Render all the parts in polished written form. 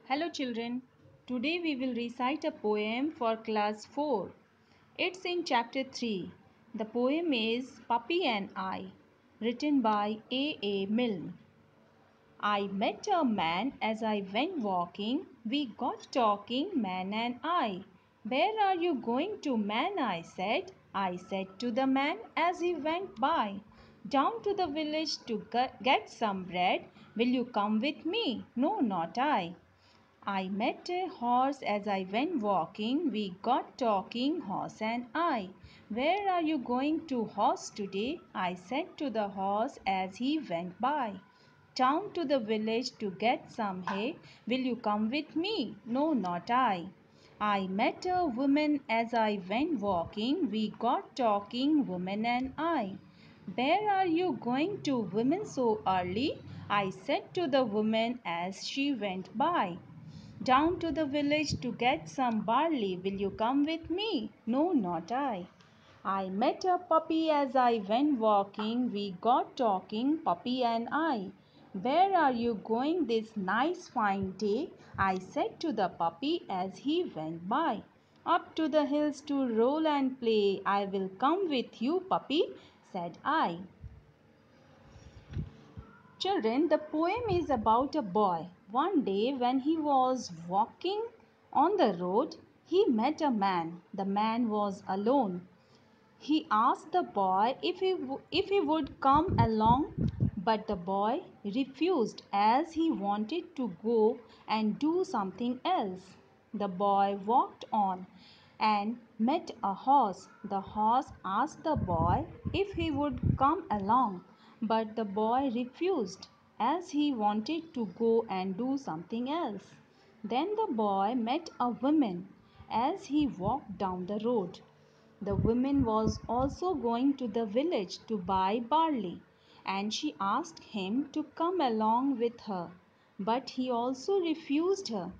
Hello children, today we will recite a poem for class 4. It's in chapter 3. The poem is Puppy and I, written by A. Milne. I met a man as I went walking, we got talking, man and I. Where are you going to, man? I said to the man as he went by. Down to the village to get some bread, will you come with me? No, not I. I met a horse as I went walking, we got talking, horse and I. Where are you going to, horse, today? I said to the horse as he went by. Down to the village to get some hay, will you come with me? No, not I. I met a woman as I went walking, we got talking, woman and I. Where are you going to, woman, so early? I said to the woman as she went by. Down to the village to get some barley, will you come with me? No, not I. I met a puppy as I went walking, we got talking, puppy and I. Where are you going this nice fine day? I said to the puppy as he went by. Up to the hills to roll and play, I will come with you, puppy, said I. Children, the poem is about a boy. One day when he was walking on the road, he met a man. The man was alone. He asked the boy if he would come along, but the boy refused as he wanted to go and do something else. The boy walked on and met a horse. The horse asked the boy if he would come along, but the boy refused as he wanted to go and do something else. Then the boy met a woman as he walked down the road. The woman was also going to the village to buy barley, and she asked him to come along with her, but he also refused her.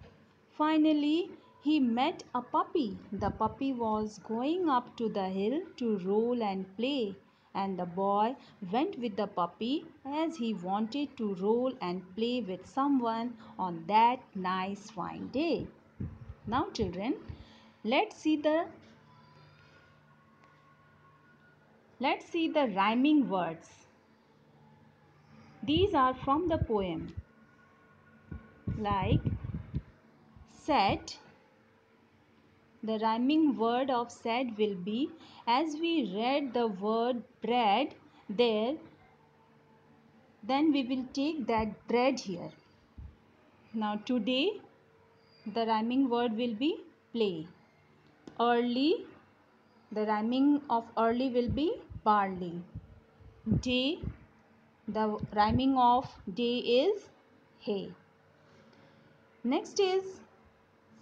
Finally, he met a puppy. The puppy was going up to the hill to roll and play, and the boy went with the puppy as he wanted to roll and play with someone on that nice fine day. Now children, let's see the rhyming words. These are from the poem. Like said, the rhyming word of said will be, as we read the word bread there, then we will take that bread here. Now today, the rhyming word will be play. Early, the rhyming of early will be barley. Day, the rhyming of day is hay. Next is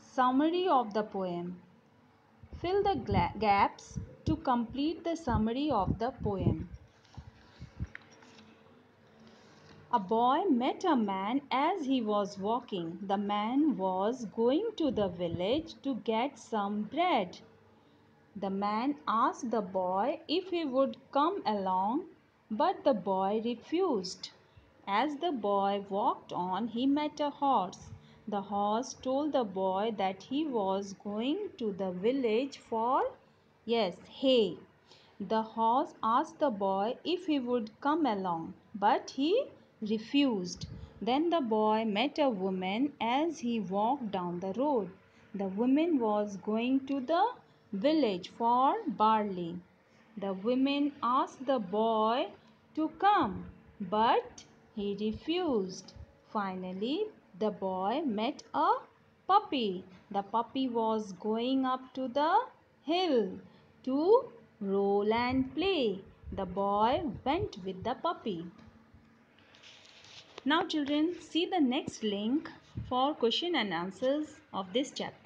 summary of the poem. Fill the gaps to complete the summary of the poem. A boy met a man as he was walking. The man was going to the village to get some bread. The man asked the boy if he would come along, but the boy refused. As the boy walked on, he met a horse. The horse told the boy that he was going to the village for, hay. The horse asked the boy if he would come along, but he refused. Then the boy met a woman as he walked down the road. The woman was going to the village for barley. The woman asked the boy to come, but he refused. Finally, the boy met a puppy. The puppy was going up to the hill to roll and play. The boy went with the puppy. Now children, see the next link for question and answers of this chapter.